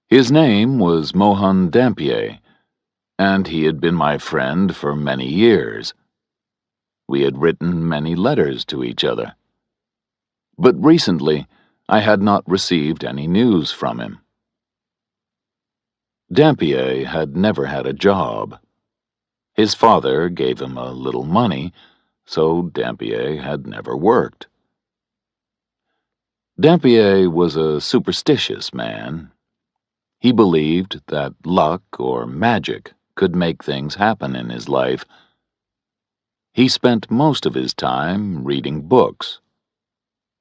His name was Mohan Dampier, and he had been my friend for many years. We had written many letters to each other. But recently, I had not received any news from him. Dampier had never had a job. His father gave him a little money, so Dampier had never worked. Dampier was a superstitious man. He believed that luck or magic could make things happen in his life. He spent most of his time reading books.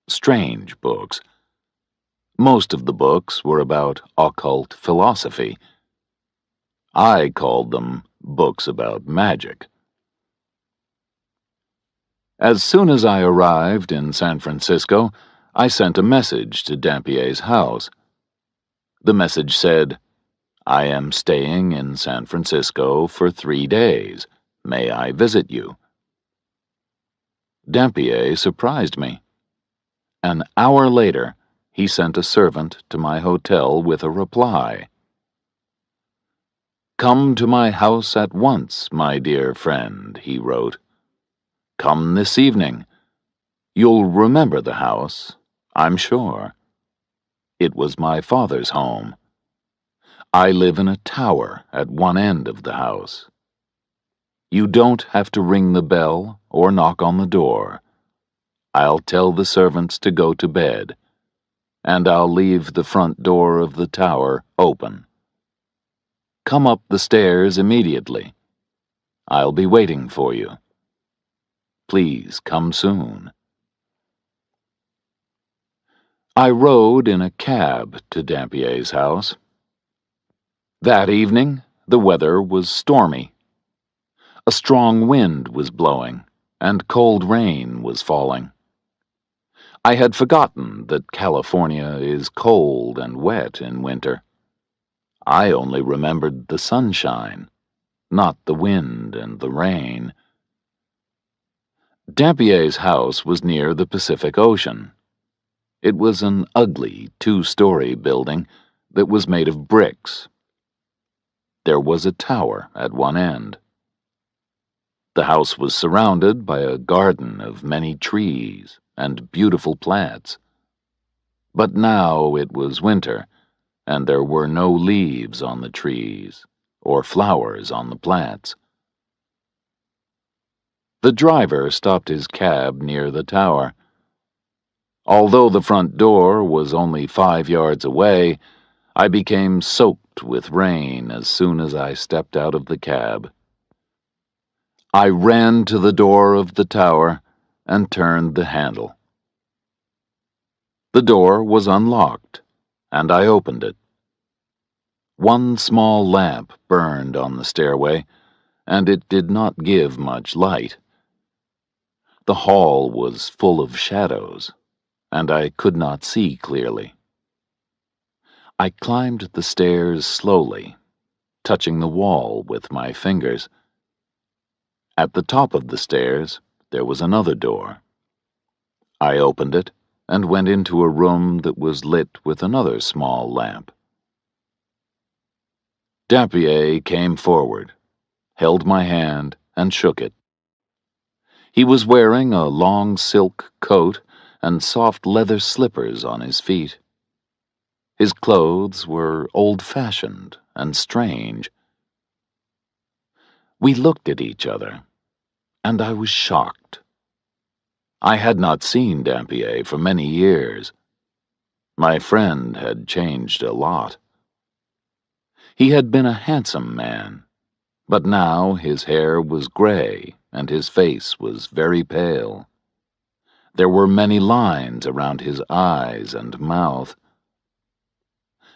Strange books. Most of the books were about occult philosophy. I called them books about magic. As soon as I arrived in San Francisco, I sent a message to Dampier's house. The message said, "I am staying in San Francisco for 3 days. May I visit you?" Dampier surprised me. An hour later, he sent a servant to my hotel with a reply. "Come to my house at once, my dear friend," he wrote. "Come this evening. You'll remember the house, I'm sure. It was my father's home. I live in a tower at one end of the house. You don't have to ring the bell or knock on the door. I'll tell the servants to go to bed, and I'll leave the front door of the tower open. Come up the stairs immediately. I'll be waiting for you. Please come soon." I rode in a cab to Dampier's house. That evening, the weather was stormy. A strong wind was blowing, and cold rain was falling. I had forgotten that California is cold and wet in winter. I only remembered the sunshine, not the wind and the rain. Dampier's house was near the Pacific Ocean. It was an ugly 2-story building that was made of bricks. There was a tower at one end. The house was surrounded by a garden of many trees and beautiful plants. But now it was winter, and there were no leaves on the trees or flowers on the plants. The driver stopped his cab near the tower. Although the front door was only 5 yards away, I became soaked with rain as soon as I stepped out of the cab. I ran to the door of the tower and turned the handle. The door was unlocked, and I opened it. One small lamp burned on the stairway, and it did not give much light. The hall was full of shadows, and I could not see clearly. I climbed the stairs slowly, touching the wall with my fingers. At the top of the stairs, there was another door. I opened it and went into a room that was lit with another small lamp. Dampier came forward, held my hand, and shook it. He was wearing a long silk coat and soft leather slippers on his feet. His clothes were old-fashioned and strange. We looked at each other, and I was shocked. I had not seen Dampier for many years. My friend had changed a lot. He had been a handsome man, but now his hair was gray and his face was very pale. There were many lines around his eyes and mouth.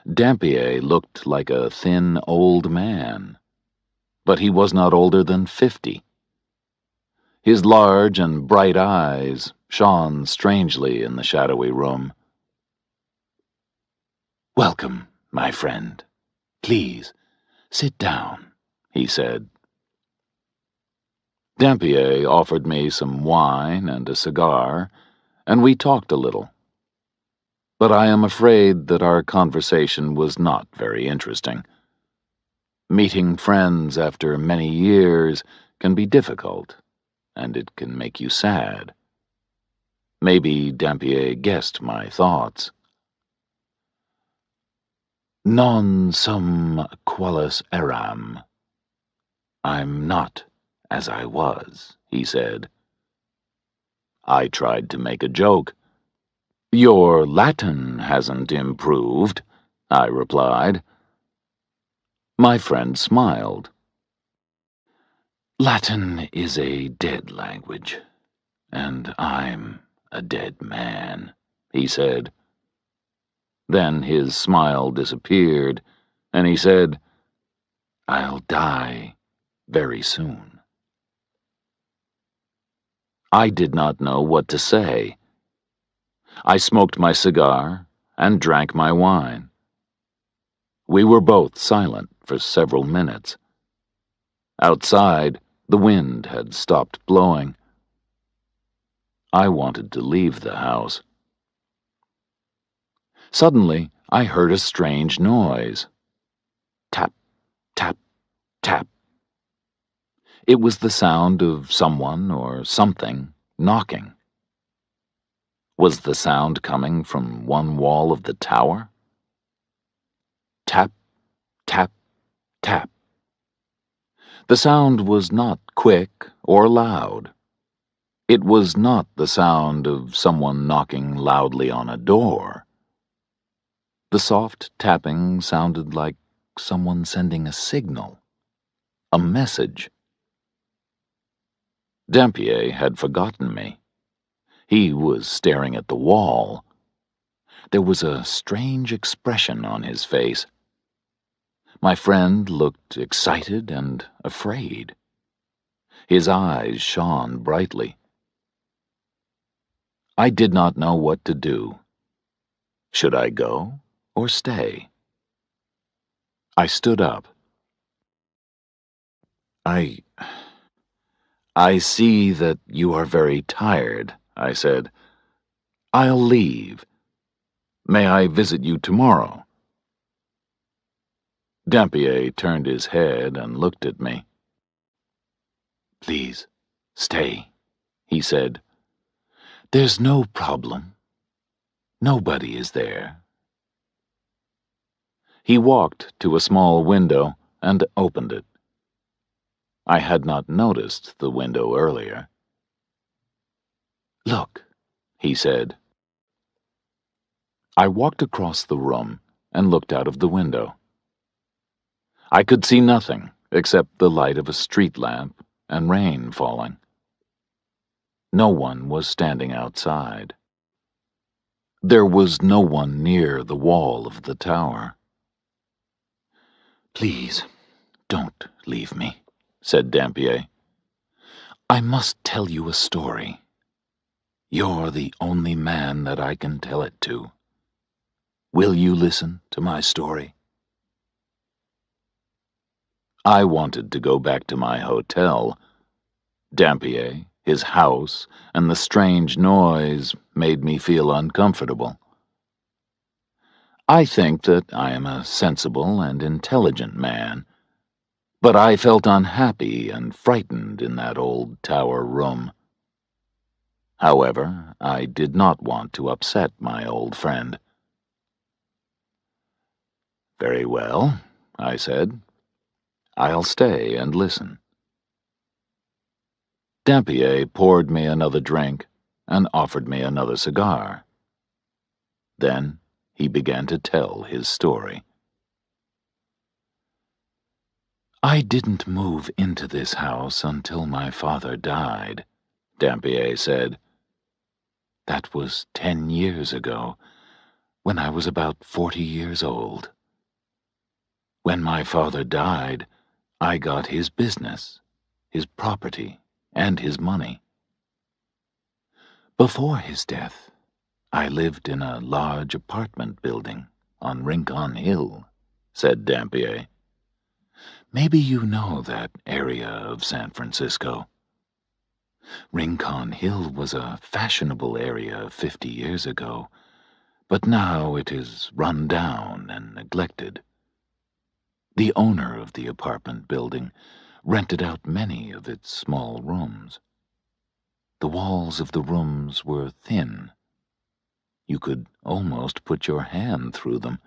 Dampier looked like a thin old man, but he was not older than 50. His large and bright eyes shone strangely in the shadowy room. "Welcome, my friend. Please, sit down," he said. Dampier offered me some wine and a cigar, and we talked a little. but I am afraid that our conversation was not very interesting. Meeting friends after many years can be difficult, and it can make you sad. Maybe Dampier guessed my thoughts. Non sum qualis eram. I'm not as I was, he said. I tried to make a joke. Your Latin hasn't improved, I replied. My friend smiled. Latin is a dead language, and I'm a dead man, he said. Then his smile disappeared, and he said, I'll die very soon. I did not know what to say. I smoked my cigar and drank my wine. We were both silent for several minutes. Outside, the wind had stopped blowing. I wanted to leave the house. Suddenly, I heard a strange noise. Tap, tap, tap. It was the sound of someone or something knocking. Was the sound coming from one wall of the tower? Tap, tap, tap. The sound was not quick or loud. It was not the sound of someone knocking loudly on a door. The soft tapping sounded like someone sending a signal, a message. Dampier had forgotten me. He was staring at the wall. There was a strange expression on his face. My friend looked excited and afraid. His eyes shone brightly. I did not know what to do. Should I go or stay? I stood up. I see that you are very tired, I said. I'll leave. May I visit you tomorrow? Dampier turned his head and looked at me. Please, stay, he said. There's no problem. Nobody is there. He walked to a small window and opened it. I had not noticed the window earlier. Look, he said. I walked across the room and looked out of the window. I could see nothing except the light of a street lamp and rain falling. No one was standing outside. There was no one near the wall of the tower. Please, don't leave me, said Dampier. I must tell you a story. You're the only man that I can tell it to. Will you listen to my story? I wanted to go back to my hotel. Dampier, his house, and the strange noise made me feel uncomfortable. I think that I am a sensible and intelligent man, but I felt unhappy and frightened in that old tower room. However, I did not want to upset my old friend. Very well, I said. I'll stay and listen. Dampier poured me another drink and offered me another cigar. Then he began to tell his story. I didn't move into this house until my father died, Dampier said. That was 10 years ago, when I was about 40 years old. When my father died, I got his business, his property, and his money. Before his death, I lived in a large apartment building on Rincon Hill, said Dampier. Maybe you know that area of San Francisco. Rincon Hill was a fashionable area 50 years ago, but now it is run down and neglected. The owner of the apartment building rented out many of its small rooms. The walls of the rooms were thin. You could almost put your hand through them.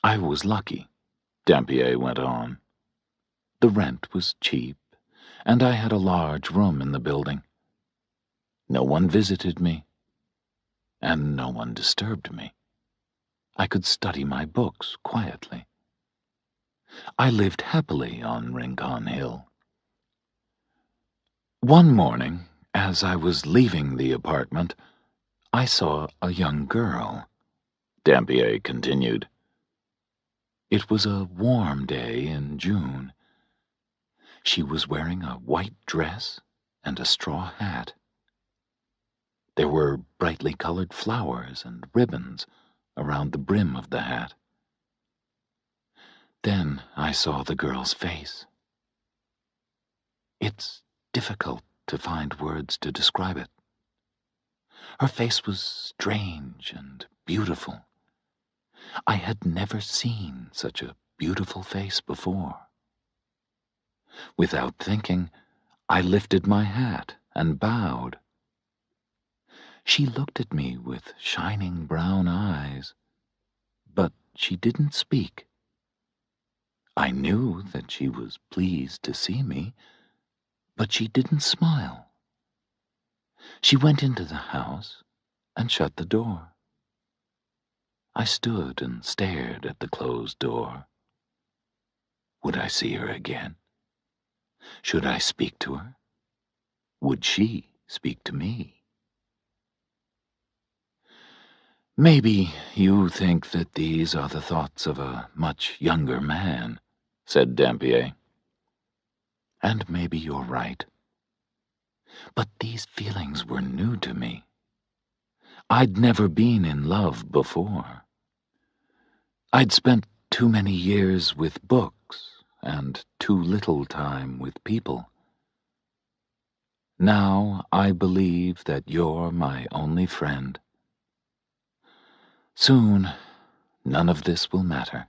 I was lucky, Dampier went on. The rent was cheap, and I had a large room in the building. No one visited me, and no one disturbed me. I could study my books quietly. I lived happily on Rincon Hill. One morning, as I was leaving the apartment, I saw a young girl, Dampier continued. It was a warm day in June. She was wearing a white dress and a straw hat. There were brightly colored flowers and ribbons around the brim of the hat. Then I saw the girl's face. It's difficult to find words to describe it. Her face was strange and beautiful. I had never seen such a beautiful face before. Without thinking, I lifted my hat and bowed. She looked at me with shining brown eyes, but she didn't speak. I knew that she was pleased to see me, but she didn't smile. She went into the house and shut the door. I stood and stared at the closed door. Would I see her again? Should I speak to her? Would she speak to me? Maybe you think that these are the thoughts of a much younger man, said Dampier. And maybe you're right. But these feelings were new to me. I'd never been in love before. I'd spent too many years with books and too little time with people. Now I believe that you're my only friend. Soon, none of this will matter.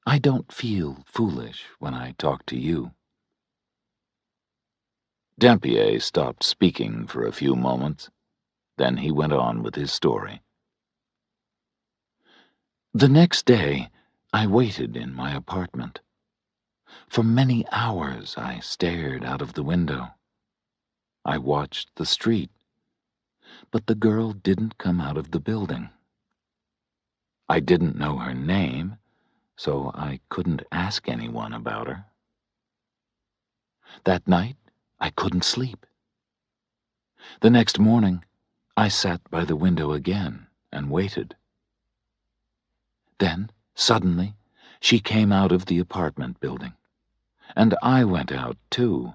I don't feel foolish when I talk to you. Dampier stopped speaking for a few moments. Then he went on with his story. The next day, I waited in my apartment. For many hours I stared out of the window. I watched the street, but the girl didn't come out of the building. I didn't know her name, so I couldn't ask anyone about her. That night, I couldn't sleep. The next morning, I sat by the window again and waited. Then, suddenly, she came out of the apartment building, and I went out too.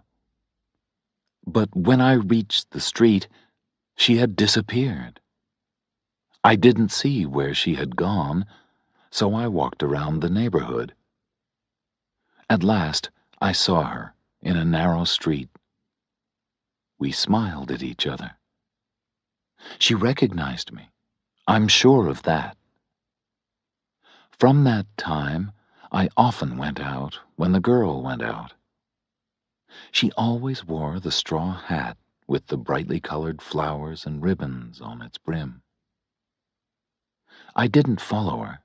But when I reached the street, she had disappeared. I didn't see where she had gone, so I walked around the neighborhood. At last, I saw her in a narrow street. We smiled at each other. She recognized me. I'm sure of that. From that time, I often went out when the girl went out. She always wore the straw hat with the brightly colored flowers and ribbons on its brim. I didn't follow her.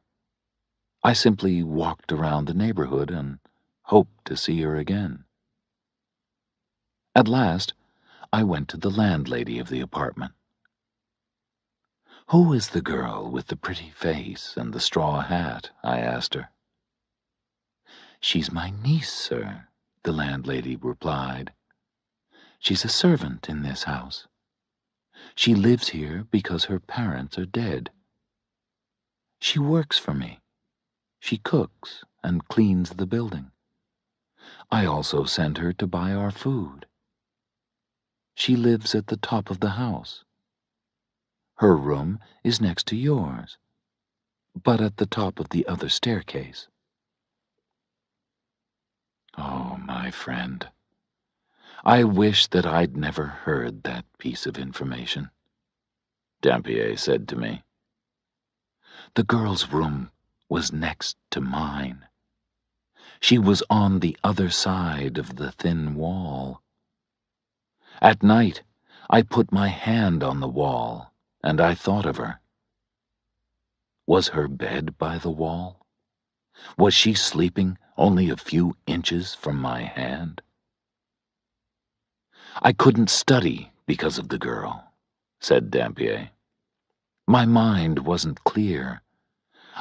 I simply walked around the neighborhood and hoped to see her again. At last, I went to the landlady of the apartment. "Who is the girl with the pretty face and the straw hat?" I asked her. "She's my niece, sir," the landlady replied. "She's a servant in this house. She lives here because her parents are dead. She works for me. She cooks and cleans the building. I also send her to buy our food. She lives at the top of the house. Her room is next to yours, but at the top of the other staircase." Oh, my friend, I wish that I'd never heard that piece of information. Dampier said to me. The girl's room was next to mine. She was on the other side of the thin wall. At night, I put my hand on the wall, and I thought of her. Was her bed by the wall? Was she sleeping only a few inches from my hand? I couldn't study because of the girl, said Dampier. My mind wasn't clear.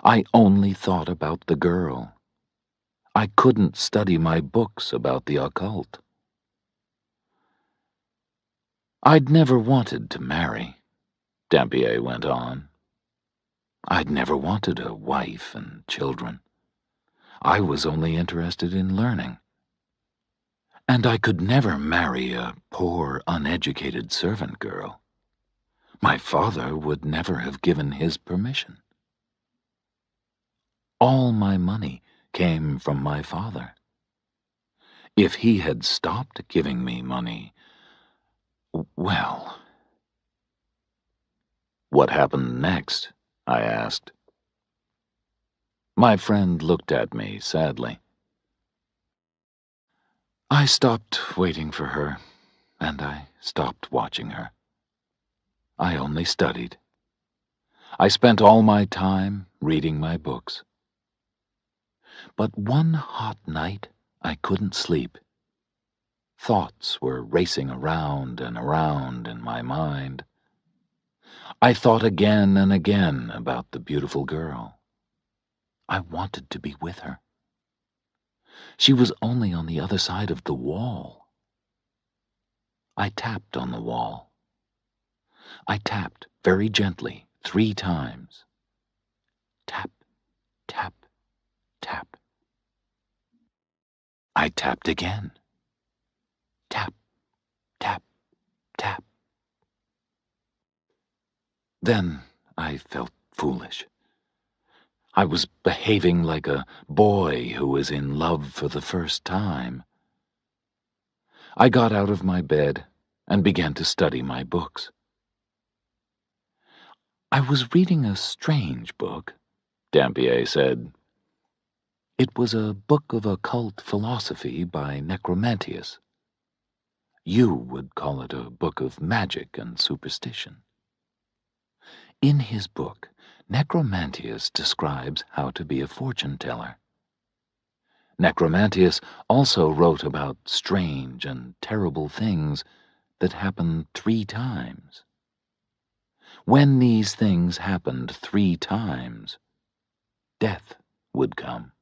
I only thought about the girl. I couldn't study my books about the occult. I'd never wanted to marry, Dampier went on. I'd never wanted a wife and children. I was only interested in learning. And I could never marry a poor, uneducated servant girl. My father would never have given his permission. All my money came from my father. If he had stopped giving me money, well... What happened next? I asked. My friend looked at me sadly. I stopped waiting for her, and I stopped watching her. I only studied. I spent all my time reading my books. But one hot night, I couldn't sleep. Thoughts were racing around and around in my mind. I thought again and again about the beautiful girl. I wanted to be with her. She was only on the other side of the wall. I tapped on the wall. I tapped very gently 3 times. Tap, tap, tap. I tapped again. Tap, tap, tap. Then I felt foolish. I was behaving like a boy who is in love for the first time. I got out of my bed and began to study my books. I was reading a strange book, Dampier said. It was a book of occult philosophy by Necromantius. You would call it a book of magic and superstition. In his book, Necromantius describes how to be a fortune-teller. Necromantius also wrote about strange and terrible things that happened 3 times. When these things happened 3 times, death would come.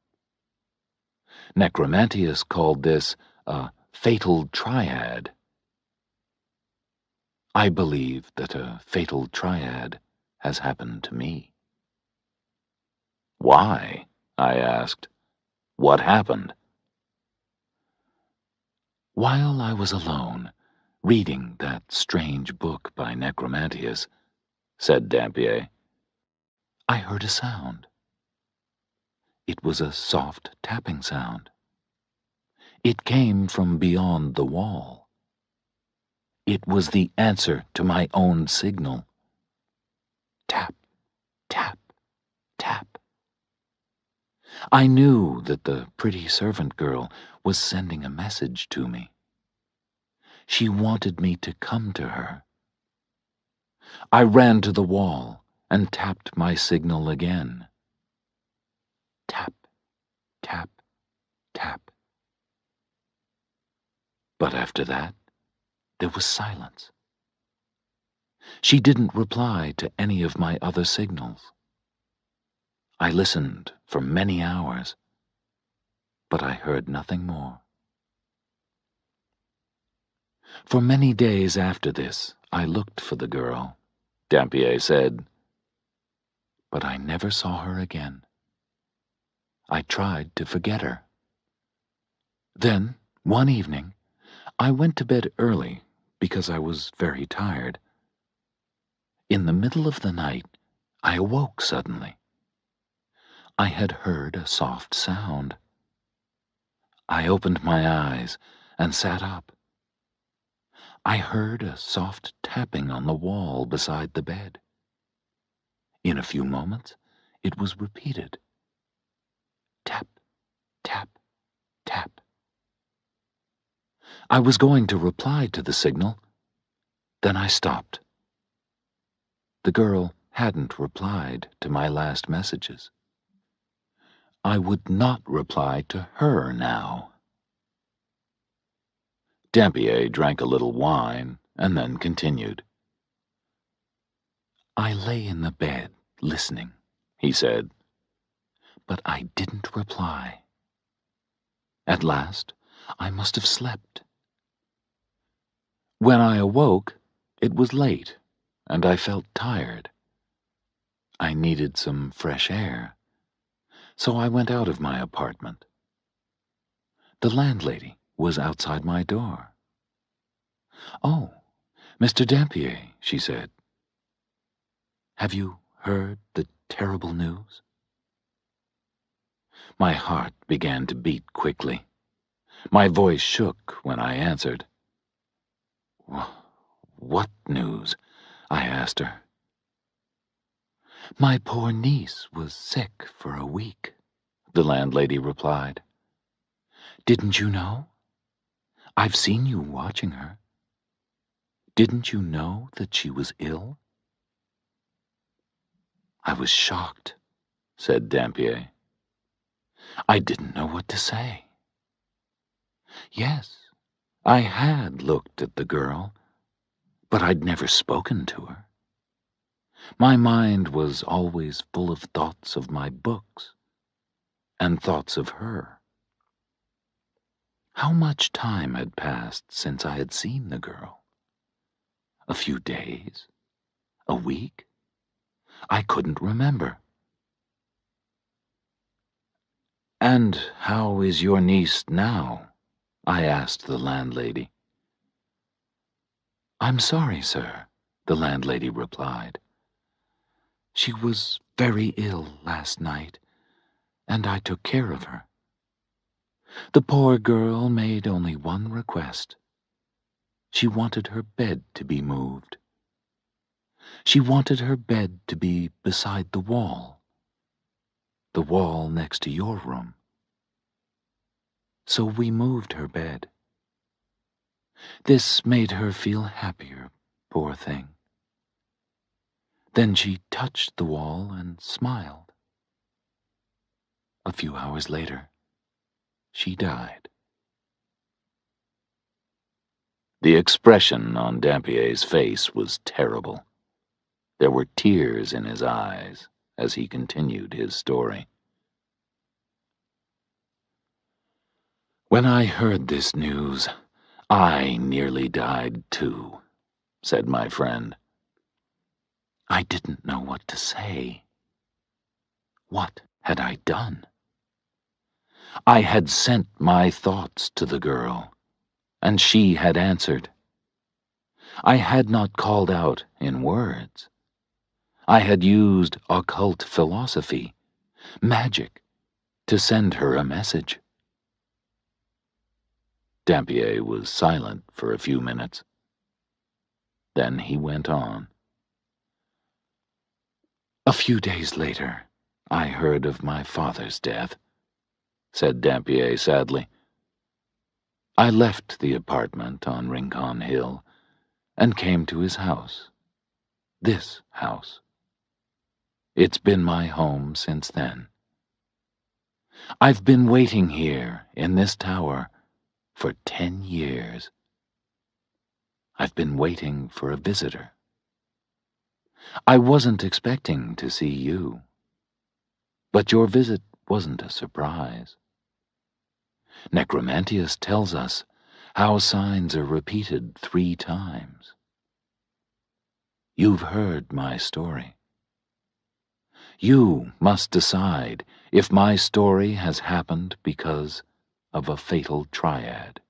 Necromantius called this a fatal triad. I believe that a fatal triad has happened to me. Why? I asked. What happened? While I was alone, reading that strange book by Necromantius, said Dampier, I heard a sound. It was a soft tapping sound. It came from beyond the wall. It was the answer to my own signal. Tap, tap, tap. I knew that the pretty servant girl was sending a message to me. She wanted me to come to her. I ran to the wall and tapped my signal again. Tap, tap, tap. But after that, there was silence. She didn't reply to any of my other signals. I listened for many hours, but I heard nothing more. For many days after this, I looked for the girl, Dampier said, but I never saw her again. I tried to forget her. Then, one evening, I went to bed early because I was very tired. In the middle of the night, I awoke suddenly. I had heard a soft sound. I opened my eyes and sat up. I heard a soft tapping on the wall beside the bed. In a few moments, it was repeated. Tap, tap, tap. I was going to reply to the signal, then I stopped. The girl hadn't replied to my last messages. I would not reply to her now. Dampier drank a little wine and then continued. I lay in the bed, listening, he said, but I didn't reply. At last, I must have slept. When I awoke, it was late, and I felt tired. I needed some fresh air, so I went out of my apartment. The landlady was outside my door. "Oh, Mr. Dampier," she said. "Have you heard the terrible news?" My heart began to beat quickly. My voice shook when I answered. "What news?" I asked her. "My poor niece was sick for a week," the landlady replied. "Didn't you know? I've seen you watching her. Didn't you know that she was ill?" "I was shocked," said Dampier. "I didn't know what to say." Yes, I had looked at the girl, but I'd never spoken to her. My mind was always full of thoughts of my books and thoughts of her. How much time had passed since I had seen the girl? A few days? A week? I couldn't remember. "And how is your niece now?" I asked the landlady. "I'm sorry, sir," the landlady replied. "She was very ill last night, and I took care of her. The poor girl made only one request. She wanted her bed to be moved. She wanted her bed to be beside the wall next to your room. So we moved her bed. This made her feel happier, poor thing. Then she touched the wall and smiled. A few hours later, she died." The expression on Dampier's face was terrible. There were tears in his eyes as he continued his story. "When I heard this news, I nearly died too," said my friend. "I didn't know what to say. What had I done? I had sent my thoughts to the girl, and she had answered. I had not called out in words. I had used occult philosophy, magic, to send her a message." Dampier was silent for a few minutes. Then he went on. "A few days later, I heard of my father's death," said Dampier sadly. "I left the apartment on Rincon Hill and came to his house, this house. It's been my home since then. I've been waiting here in this tower for 10 years. I've been waiting for a visitor. I wasn't expecting to see you, but your visit wasn't a surprise. Necromantius tells us how signs are repeated 3 times. You've heard my story. You must decide if my story has happened because of a fatal triad.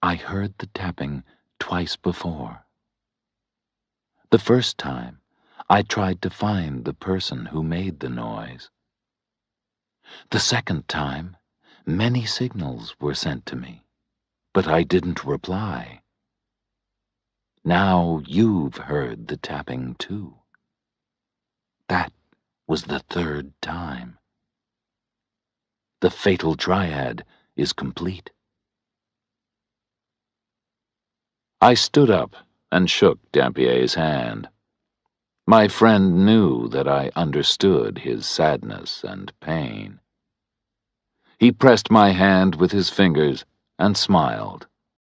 I heard the tapping twice before. The first time, I tried to find the person who made the noise. The second time, many signals were sent to me, but I didn't reply. Now you've heard the tapping too. That was the third time. The fatal triad is complete. I stood up and shook Dampier's hand. My friend knew that I understood his sadness and pain. He pressed my hand with his fingers and smiled.